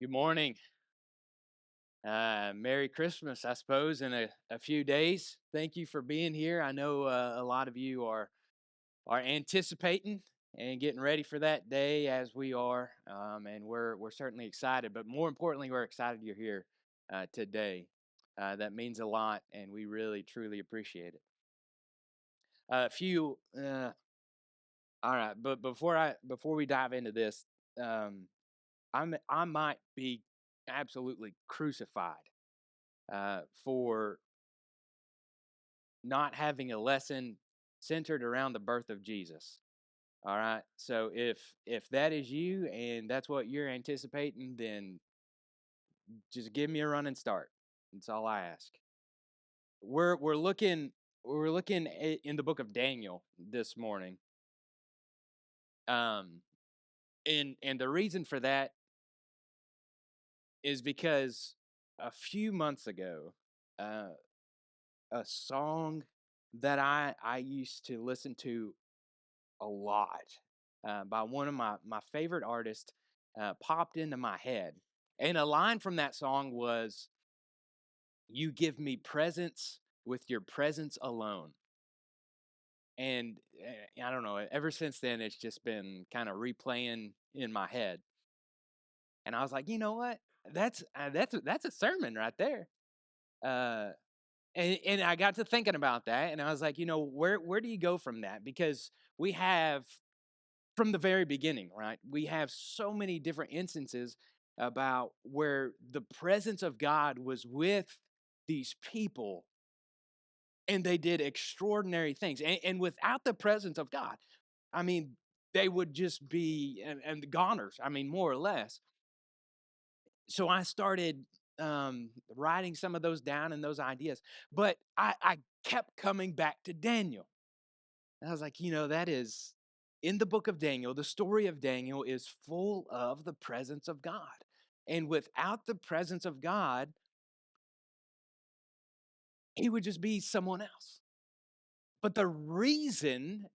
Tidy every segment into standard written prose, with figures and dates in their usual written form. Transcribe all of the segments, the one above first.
Good morning. Merry Christmas, I suppose, in a few days. Thank you for being here. I know a lot of you are anticipating and getting ready for that day, as we are, and we're certainly excited. But more importantly, we're excited you're here today. That means a lot, and we really truly appreciate it. A few. All right, but before we dive into this, um, I might be absolutely crucified for not having a lesson centered around the birth of Jesus. All right. So if that is you and that's what you're anticipating, then just give me a running start. That's all I ask. We're looking in the book of Daniel this morning. Um and the reason for that is because a few months ago, uh a song that I used to listen to a lot by one of my favorite artists popped into my head. And a line from that song was, "You give me presence with your presence alone." And I don't know, ever since then, it's just been kind of replaying in my head. And I was like, you know what? That's a sermon right there. Uh, and I got to thinking about that, and I was like, where do you go from that? Because we have from the very beginning, right? We have so many different instances about where the presence of God was with these people and they did extraordinary things. And without the presence of God, I mean, they would just be and goners, I mean, more or less. So I started writing some of those down and those ideas, but I kept coming back to Daniel. And I was like, that is in the book of Daniel, the story of Daniel is full of the presence of God. And without the presence of God, he would just be someone else. But the reason,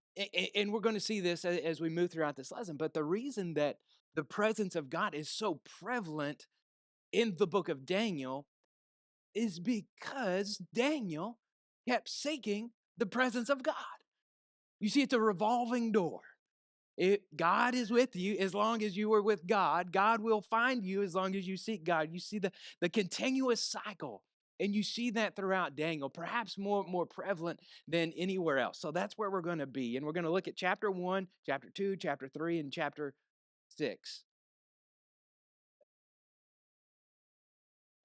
and we're going to see this as we move throughout this lesson, but the reason that the presence of God is so prevalent in the book of Daniel is because Daniel kept seeking the presence of God. You see, it's a revolving door. God is with you as long as you are with God. God will find you as long as you seek God. You see the continuous cycle. And you see that throughout Daniel, perhaps more prevalent than anywhere else. So that's where we're going to be. And we're going to look at chapter 1, chapter 2, chapter 3, and chapter 6.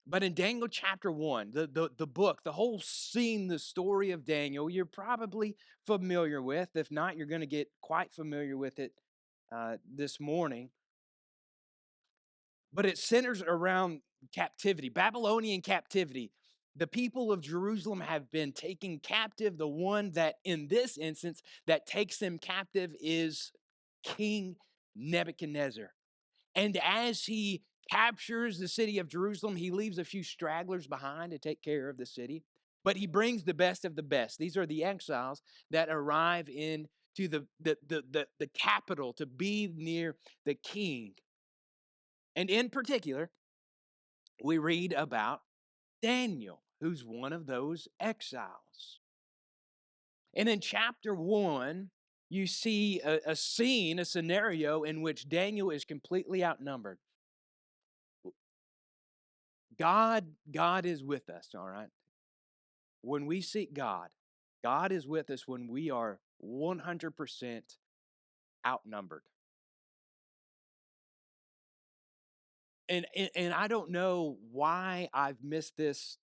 But in Daniel chapter 1, the book, the whole scene, the story of Daniel, you're probably familiar with. If not, you're going to get quite familiar with it this morning. But it centers around captivity, Babylonian captivity. The people of Jerusalem have been taken captive. The one that, in this instance, that takes them captive is King Nebuchadnezzar. And as he captures the city of Jerusalem, he leaves a few stragglers behind to take care of the city. But he brings the best of the best. These are the exiles that arrive into the capital to be near the king. And in particular, we read about Daniel, who's one of those exiles. And in chapter 1, you see a scene, a scenario in which Daniel is completely outnumbered. God is with us, all right? When we seek God, God is with us when we are 100% outnumbered. And I don't know why I've missed this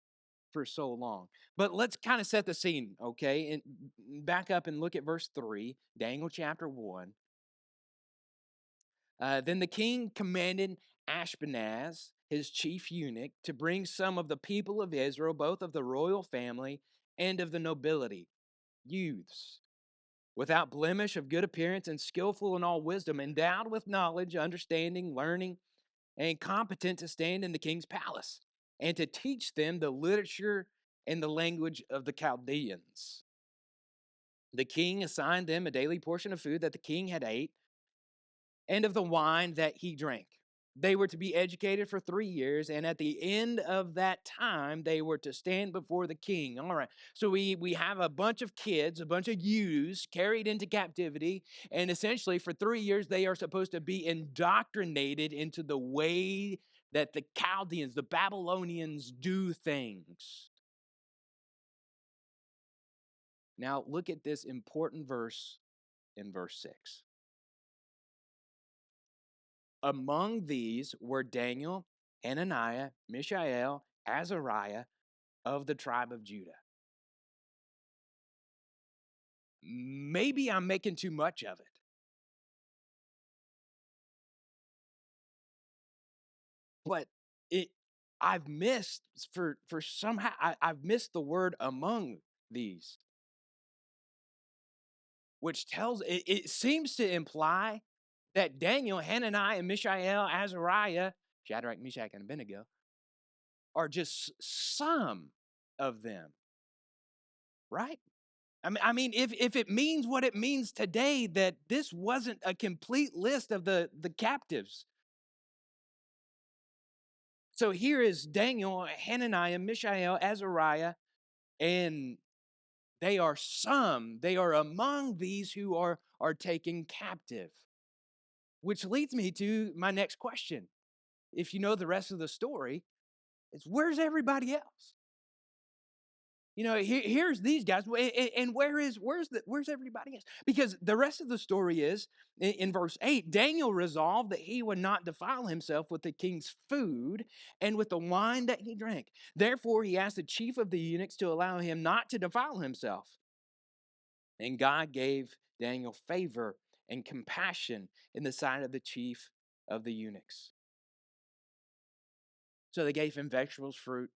for so long. But let's kind of set the scene, okay? And back up and look at verse 3, Daniel chapter 1. Then the king commanded Ashpenaz, his chief eunuch, to bring some of the people of Israel, both of the royal family and of the nobility, youths, without blemish, of good appearance, and skillful in all wisdom, endowed with knowledge, understanding, learning, and competent to stand in the king's palace, and to teach them the literature and the language of the Chaldeans. The king assigned them a daily portion of food that the king had ate, and of the wine that he drank. They were to be educated for 3 years, and at the end of that time, they were to stand before the king. All right. So we have a bunch of kids, a bunch of youths carried into captivity, and essentially for 3 years they are supposed to be indoctrinated into the way that the Chaldeans, the Babylonians, do things. Now look at this important verse in verse 6. Among these were Daniel, Hananiah, Mishael, Azariah of the tribe of Judah. Maybe I'm making too much of it, but it I've missed for somehow I've missed the word among these, which tells it seems to imply that Daniel, Hananiah, Mishael, Azariah, Shadrach, Meshach, and Abednego are just some of them, right? I mean, if it means what it means today, that this wasn't a complete list of the captives. So here is Daniel, Hananiah, Mishael, Azariah, and they are among these who are taken captive. Which leads me to my next question. If you know the rest of the story, it's where's everybody else? Here's these guys, and where's everybody else? Because the rest of the story is in verse 8. Daniel resolved that he would not defile himself with the king's food and with the wine that he drank. Therefore, he asked the chief of the eunuchs to allow him not to defile himself. And God gave Daniel favor and compassion in the sight of the chief of the eunuchs. So they gave him vegetables, fruit,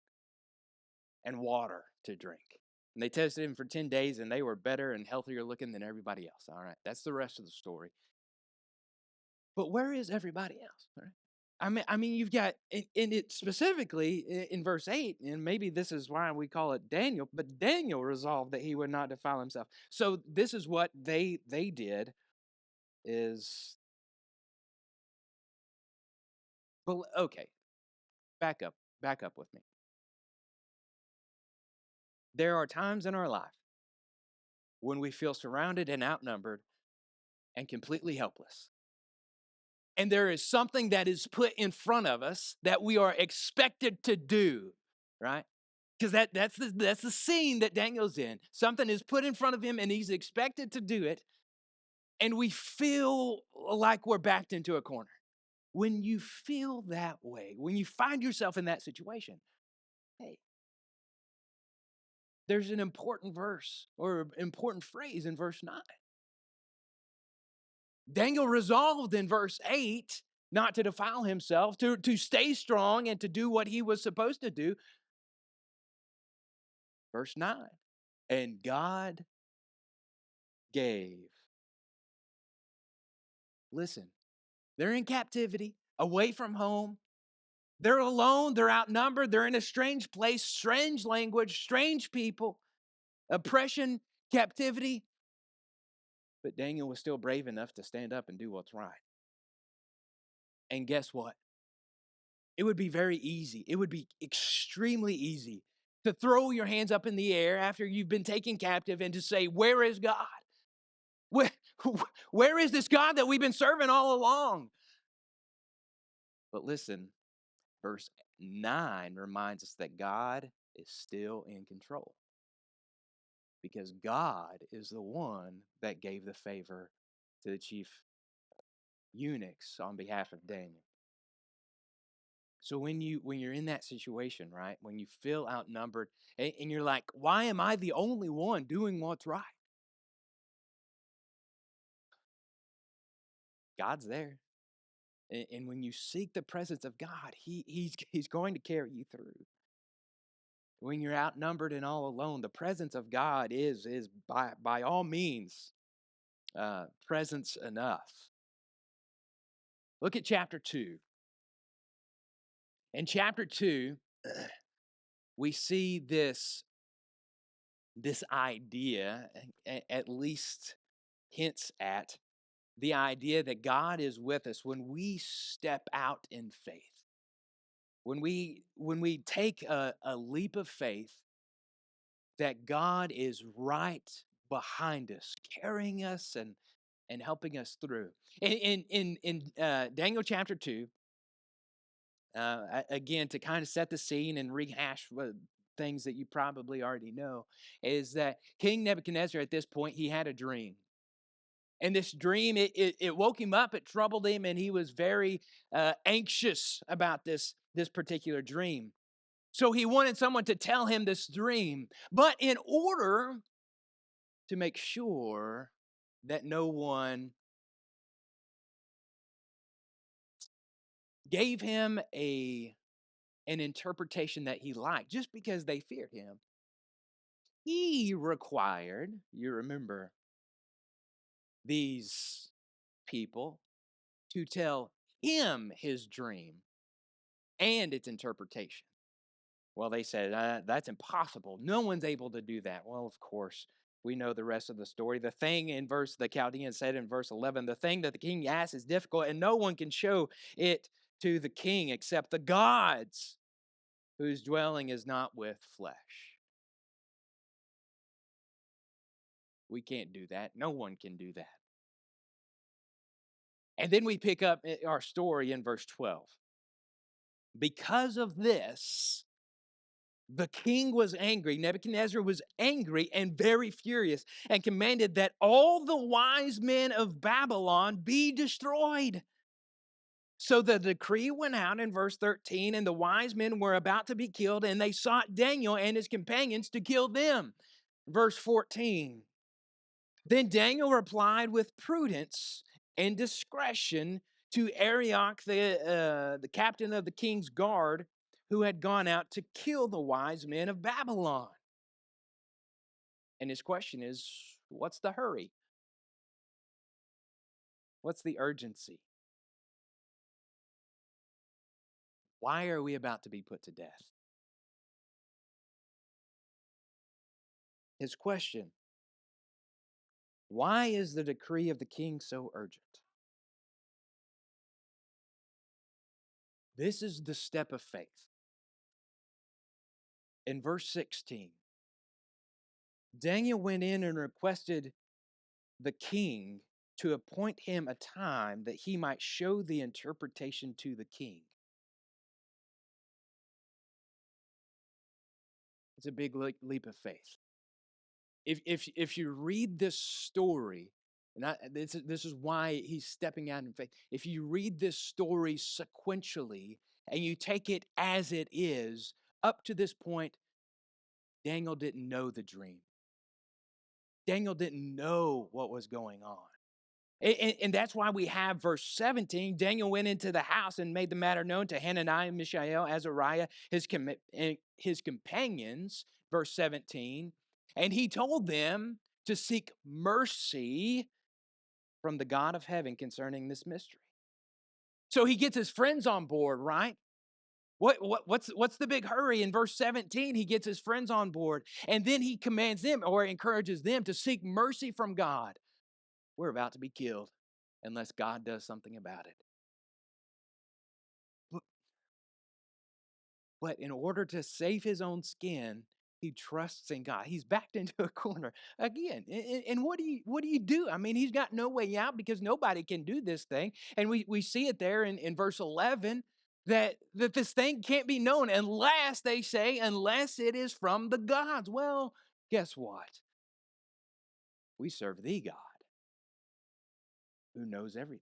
and water to drink. And they tested him for 10 days, and they were better and healthier looking than everybody else. All right, that's the rest of the story. But where is everybody else? All right? I mean, you've got in it specifically in verse 8, and maybe this is why we call it Daniel. But Daniel resolved that he would not defile himself. So this is what they did. Is Well, okay, back up with me. There are times in our life when we feel surrounded and outnumbered and completely helpless. And there is something that is put in front of us that we are expected to do, right? Because that's the scene that Daniel's in. Something is put in front of him and he's expected to do it, and we feel like we're backed into a corner. When you feel that way, when you find yourself in that situation, hey, there's an important verse or important phrase in verse 9. Daniel resolved in verse 8 not to defile himself, to stay strong and to do what he was supposed to do. Verse 9. And God gave. Listen, they're in captivity, away from home. They're alone, they're outnumbered, they're in a strange place, strange language, strange people, oppression, captivity. But Daniel was still brave enough to stand up and do what's right. And guess what? It would be very easy. It would be extremely easy to throw your hands up in the air after you've been taken captive and to say, where is God? Where, where is this God that we've been serving all along? But listen, verse 9 reminds us that God is still in control, because God is the one that gave the favor to the chief eunuchs on behalf of Daniel. So when you're in that situation, right, when you feel outnumbered and you're like, why am I the only one doing what's right? God's there. And when you seek the presence of God, he's going to carry you through. When you're outnumbered and all alone, the presence of God is by all means presence enough. Look at chapter 2. In chapter 2, we see this idea, at least hints at the idea that God is with us when we step out in faith. When we take a leap of faith that God is right behind us, carrying us and helping us through. In Daniel chapter 2, again, to kind of set the scene and rehash things that you probably already know, is that King Nebuchadnezzar at this point, he had a dream. And this dream, it woke him up, it troubled him, and he was very anxious about this particular dream. So he wanted someone to tell him this dream. But in order to make sure that no one gave him an interpretation that he liked just because they feared him, he required, you remember, these people to tell him his dream and its interpretation. Well, they said, that's impossible. No one's able to do that. Well, of course, we know the rest of the story. The Chaldean said in verse 11, the thing that the king asks is difficult, and no one can show it to the king except the gods, whose dwelling is not with flesh. We can't do that. No one can do that. And then we pick up our story in verse 12. Because of this, the king was angry. Nebuchadnezzar was angry and very furious and commanded that all the wise men of Babylon be destroyed. So the decree went out in verse 13, and the wise men were about to be killed, and they sought Daniel and his companions to kill them. Verse 14. Then Daniel replied with prudence and discretion to Arioch, the captain of the king's guard, who had gone out to kill the wise men of Babylon. And his question is, what's the hurry? What's the urgency? Why are we about to be put to death? His question, why is the decree of the king so urgent? This is the step of faith. In verse 16, Daniel went in and requested the king to appoint him a time that he might show the interpretation to the king. It's a big leap of faith. If you read this story, and this is why he's stepping out in faith. If you read this story sequentially and you take it as it is, up to this point, Daniel didn't know the dream. Daniel didn't know what was going on. And that's why we have verse 17. Daniel went into the house and made the matter known to Hananiah, Mishael, Azariah, his companions, verse 17. And he told them to seek mercy from the God of heaven concerning this mystery. So he gets his friends on board, right? What's the big hurry? In verse 17, he gets his friends on board, and then he commands them or encourages them to seek mercy from God. We're about to be killed unless God does something about it. But in order to save his own skin, he trusts in God. He's backed into a corner again. And what do you do? I mean, he's got no way out because nobody can do this thing. And we see it there in verse 11 that this thing can't be known unless, they say, unless it is from the gods. Well, guess what? We serve the God who knows everything.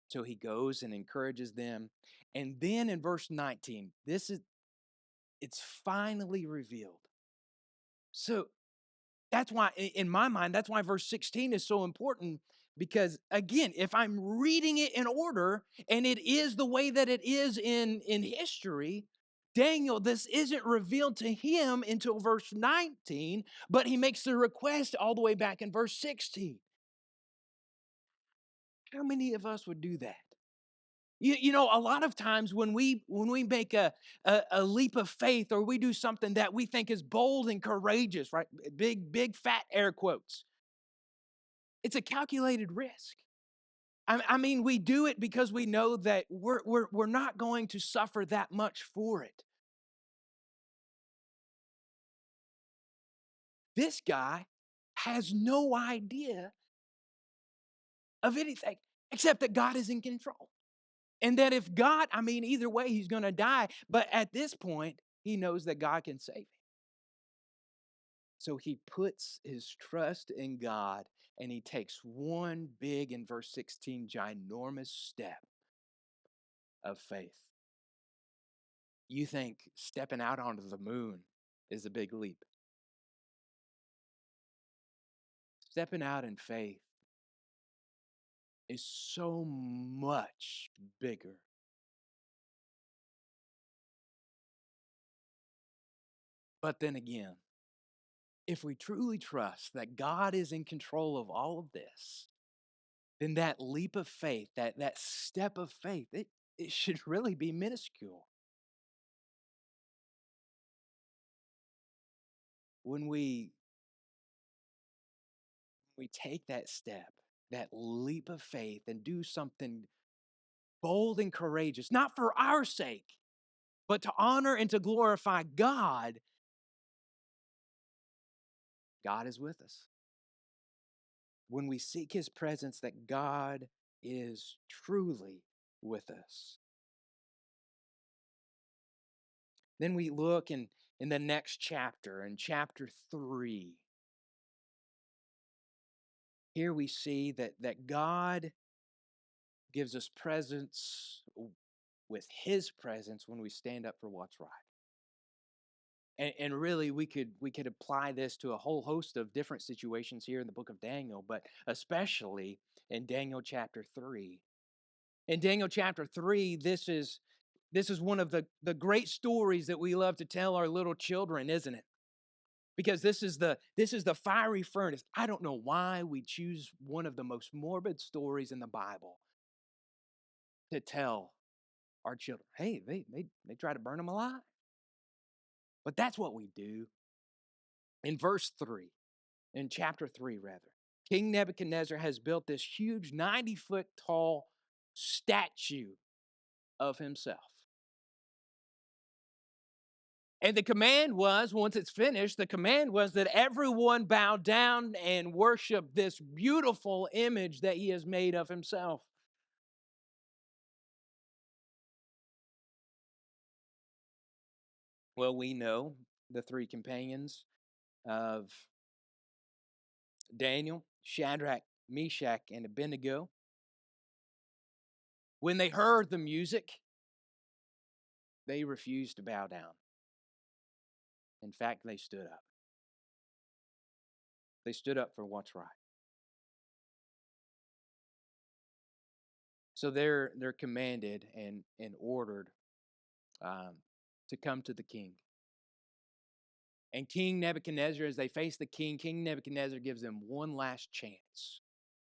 So he goes and encourages them. And then in verse 19, it's finally revealed. So that's why, in my mind, that's why verse 16 is so important. Because again, if I'm reading it in order, and it is the way that it is in history, Daniel, this isn't revealed to him until verse 19, but he makes the request all the way back in verse 16. How many of us would do that? You know, a lot of times when we make a leap of faith, or we do something that we think is bold and courageous, right? Big fat air quotes. It's a calculated risk. I mean, we do it because we know that we're not going to suffer that much for it. This guy has no idea of anything except that God is in control. And that if God, I mean, either way, he's going to die. But at this point, he knows that God can save him. So he puts his trust in God and he takes one big, in verse 16, ginormous step of faith. You think stepping out onto the moon is a big leap. Stepping out in faith is so much bigger. But then again, if we truly trust that God is in control of all of this, then that leap of faith, that step of faith, it should really be minuscule. When we take that step, that leap of faith, and do something bold and courageous, not for our sake, but to honor and to glorify God, God is with us. When we seek his presence, that God is truly with us. Then we look in the next chapter, in chapter 3. Here we see that God gives us presence with his presence when we stand up for what's right. And really we could apply this to a whole host of different situations here in the book of Daniel, but especially in Daniel chapter 3. In Daniel chapter 3, this is one of the great stories that we love to tell our little children, isn't it? Because this is the fiery furnace. I don't know why we choose one of the most morbid stories in the Bible to tell our children. Hey, they try to burn them alive. But that's what we do. In verse 3, in chapter 3 rather, King Nebuchadnezzar has built this huge 90-foot tall statue of himself. And the command was, once it's finished, the command was that everyone bow down and worship this beautiful image that he has made of himself. Well, we know the three companions of Daniel, Shadrach, Meshach, and Abednego. When they heard the music, they refused to bow down. In fact, they stood up. They stood up for what's right. So they're commanded and ordered um, to come to the king. And King Nebuchadnezzar, as they face the king, King Nebuchadnezzar gives them one last chance.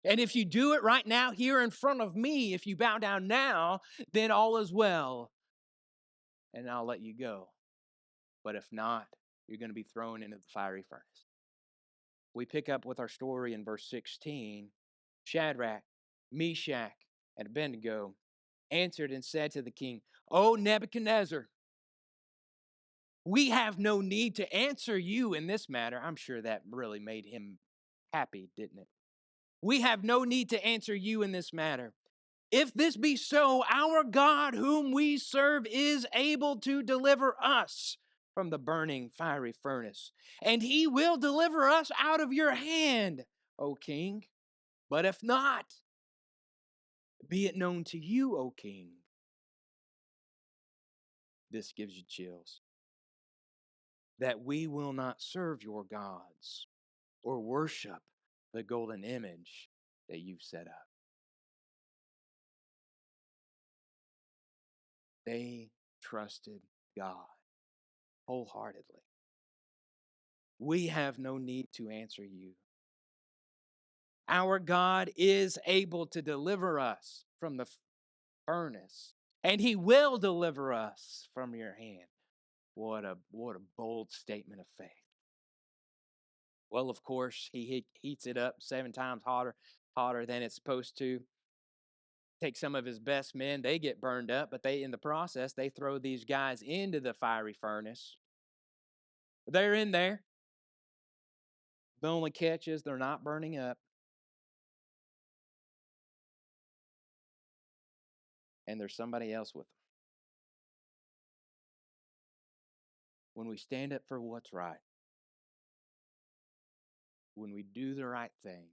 And if you do it right now, here in front of me, if you bow down now, then all is well, and I'll let you go. But if not, you're going to be thrown into the fiery furnace. We pick up with our story in verse 16. Shadrach, Meshach, and Abednego answered and said to the king, O Nebuchadnezzar, we have no need to answer you in this matter. I'm sure that really made him happy, didn't it? We have no need to answer you in this matter. If this be so, our God, whom we serve, is able to deliver us from the burning fiery furnace, and he will deliver us out of your hand, O king. But if not, be it known to you, O king. This gives you chills. That we will not serve your gods or worship the golden image that you've set up. They trusted God wholeheartedly. We have no need to answer you. Our God is able to deliver us from the furnace, and he will deliver us from your hand. What a bold statement of faith. Well, of course, he heats it up 7 times hotter than it's supposed to. Take some of his best men, they get burned up, but they in the process, they throw these guys into the fiery furnace. They're in there. The only catch is they're not burning up, and there's somebody else with them. When we stand up for what's right, when we do the right thing,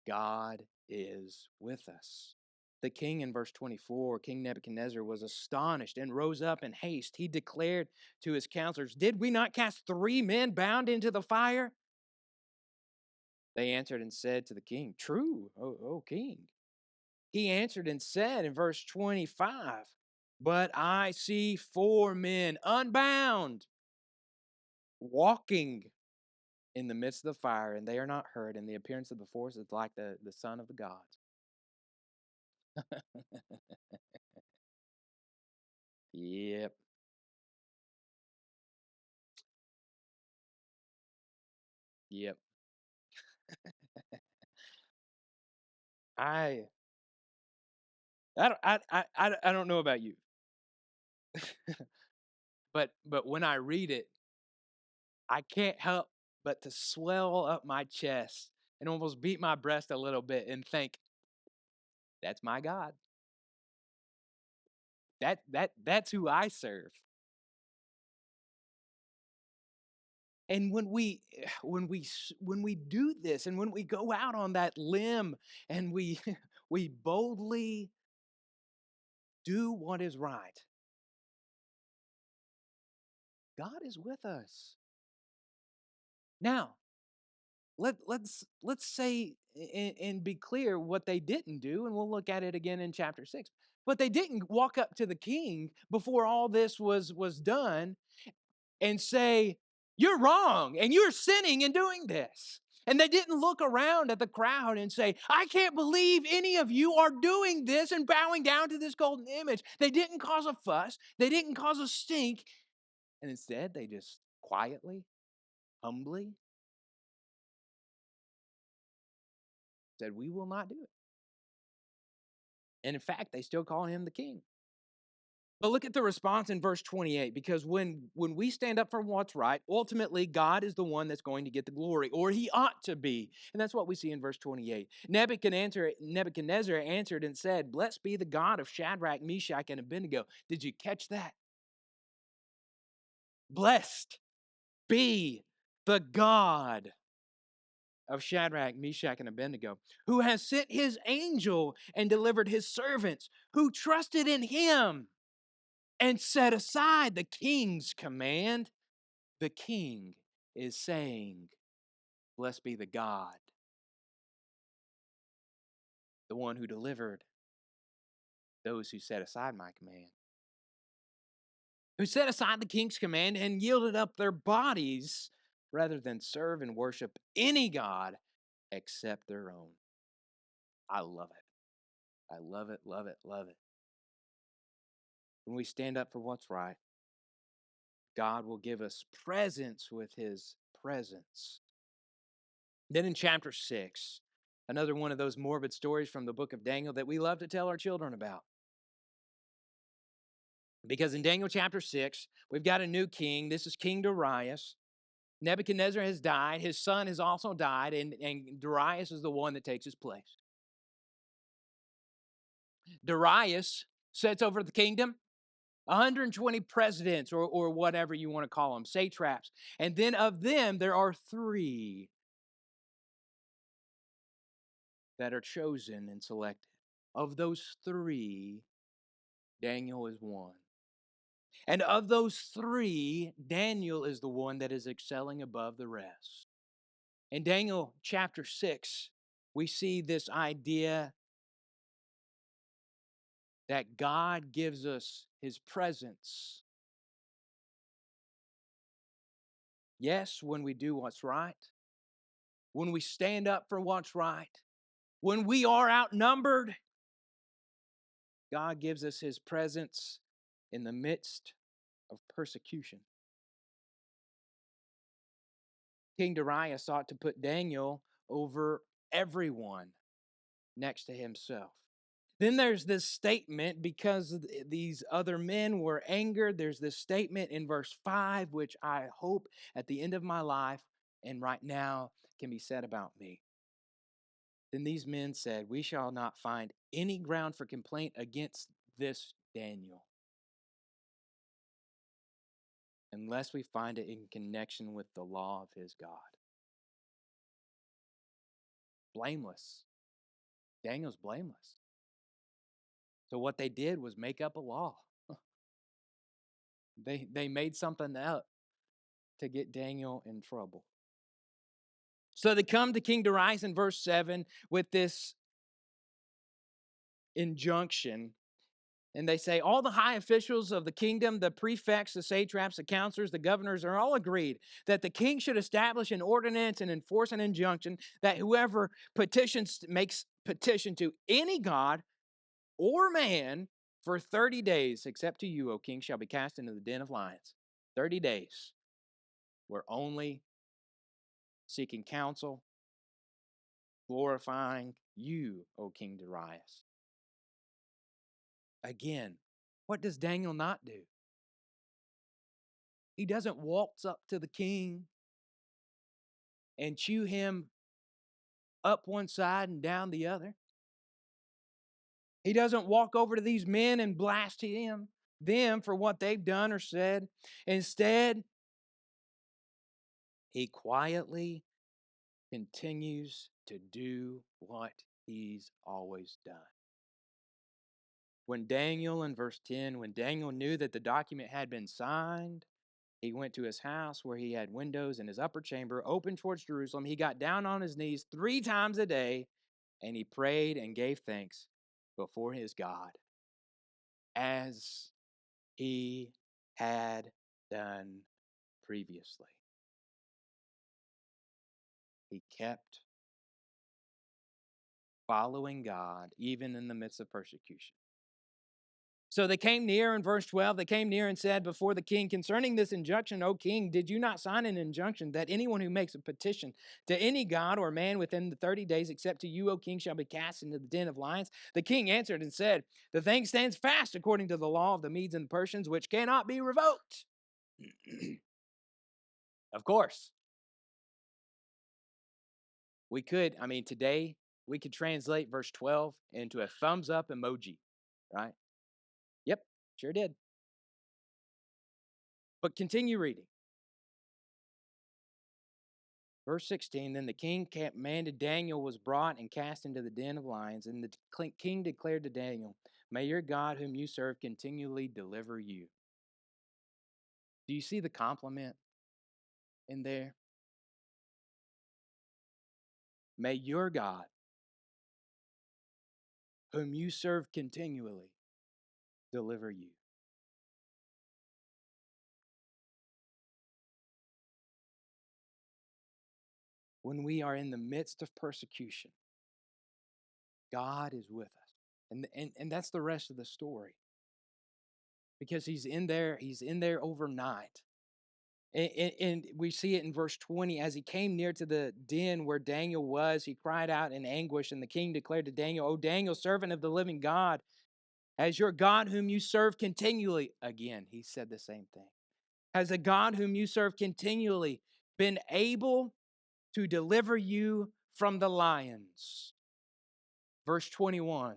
God is with us. The king in verse 24, King Nebuchadnezzar, was astonished and rose up in haste. He declared to his counselors, "Did we not cast 3 men bound into the fire?" They answered and said to the king, "True, O king." He answered and said in verse 25, "But I see 4 men unbound, walking in the midst of the fire, and they are not hurt, and the appearance of the force is like the son of the gods." Yep, yep. I I don't know about you, but when I read it, I can't help but to swell up my chest and almost beat my breast a little bit and think, "That's my God. That's who I serve." And when we do this, and when we go out on that limb, and we we boldly do what is right, God is with us. Now, let's say and be clear what they didn't do, and we'll look at it again in chapter 6. But they didn't walk up to the king before all this was done and say, "You're wrong and you're sinning in doing this." And they didn't look around at the crowd and say, "I can't believe any of you are doing this and bowing down to this golden image." They didn't cause a fuss, they didn't cause a stink, and instead they just quietly, humbly said, "We will not do it." And in fact, they still call him the king. But look at the response in verse 28, because when we stand up for what's right, ultimately God is the one that's going to get the glory, or he ought to be. And that's what we see in verse 28. Nebuchadnezzar answered and said, "Blessed be the God of Shadrach, Meshach, and Abednego." Did you catch that? Blessed be the God of Shadrach, Meshach, and Abednego, who has sent his angel and delivered his servants who trusted in him and set aside the king's command. The king is saying, "Blessed be the God, the one who delivered those who set aside my command, who set aside the king's command and yielded up their bodies rather than serve and worship any God except their own." I love it. I love it, love it, love it. When we stand up for what's right, God will give us presence with his presence. Then in chapter 6, another one of those morbid stories from the book of Daniel that we love to tell our children about. Because in Daniel chapter 6, we've got a new king. This is King Darius. Nebuchadnezzar has died. His son has also died, and Darius is the one that takes his place. Darius sets over the kingdom 120 presidents, or whatever you want to call them, satraps. And then of them, there are 3 that are chosen and selected. Of those 3, Daniel is one. And of those 3, Daniel is the one that is excelling above the rest. In Daniel chapter 6, we see this idea that God gives us his presence. Yes, when we do what's right, when we stand up for what's right, when we are outnumbered, God gives us his presence in the midst of persecution. King Darius sought to put Daniel over everyone next to himself. Then there's this statement because these other men were angered. There's this statement in verse 5, which I hope at the end of my life and right now can be said about me. Then these men said, "We shall not find any ground for complaint against this Daniel unless we find it in connection with the law of his God." Blameless. Daniel's blameless. So what they did was make up a law. They made something up to get Daniel in trouble. So they come to King Darius in verse 7 with this injunction. And they say, all the high officials of the kingdom, the prefects, the satraps, the counselors, the governors are all agreed that the king should establish an ordinance and enforce an injunction that whoever makes petition to any god or man for 30 days, except to you, O king, shall be cast into the den of lions. 30 days. We're only seeking counsel, glorifying you, O King Darius. Again, what does Daniel not do? He doesn't waltz up to the king and chew him up one side and down the other. He doesn't walk over to these men and blast them for what they've done or said. Instead, he quietly continues to do what he's always done. When Daniel, in verse 10, when Daniel knew that the document had been signed, he went to his house where he had windows in his upper chamber open towards Jerusalem. He got down on his knees 3 times a day and he prayed and gave thanks before his God as he had done previously. He kept following God even in the midst of persecution. So they came near in verse 12. They came near and said before the king, concerning this injunction, O king, did you not sign an injunction that anyone who makes a petition to any god or man within the 30 days, except to you, O king, shall be cast into the den of lions? The king answered and said, the thing stands fast according to the law of the Medes and the Persians, which cannot be revoked. Of course, today we could translate verse 12 into a thumbs up emoji, right? Yep, sure did. But continue reading. Verse 16, then the king commanded Daniel was brought and cast into the den of lions. And the king declared to Daniel, may your God whom you serve continually deliver you. Do you see the compliment in there? May your God whom you serve continually deliver you. When we are in the midst of persecution, God is with us. And that's the rest of the story. Because he's in there overnight. And we see it in verse 20. As he came near to the den where Daniel was, he cried out in anguish. And the king declared to Daniel, O Daniel, servant of the living God, has your God whom you serve continually, again, he said the same thing, has the God whom you serve continually been able to deliver you from the lions? Verse 21.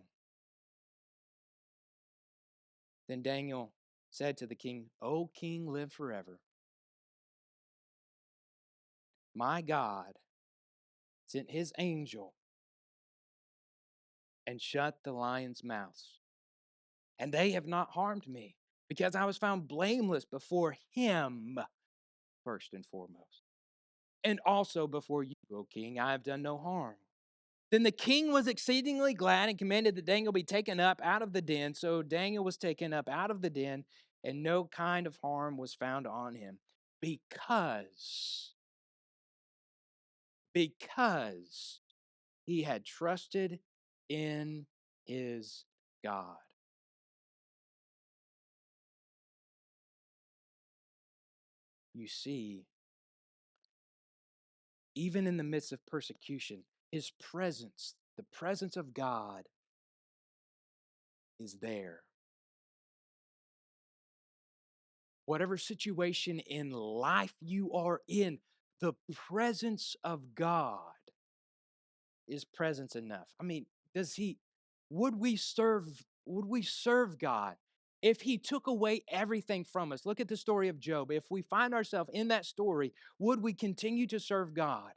Then Daniel said to the king, O king, live forever. My God sent his angel and shut the lions' mouths. And they have not harmed me, because I was found blameless before him, first and foremost. And also before you, O king, I have done no harm. Then the king was exceedingly glad and commanded that Daniel be taken up out of the den. So Daniel was taken up out of the den, and no kind of harm was found on him, because he had trusted in his God. You see, even in the midst of persecution, his presence, the presence of God, is there. Whatever situation in life you are in, the presence of God is presence enough. I mean, does he would we serve God if he took away everything from us? Look at the story of Job. If we find ourselves in that story, would we continue to serve God?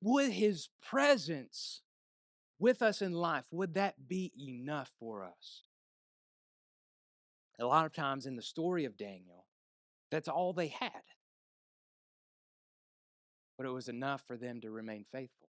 Would his presence with us in life, would that be enough for us? A lot of times in the story of Daniel, that's all they had, but it was enough for them to remain faithful.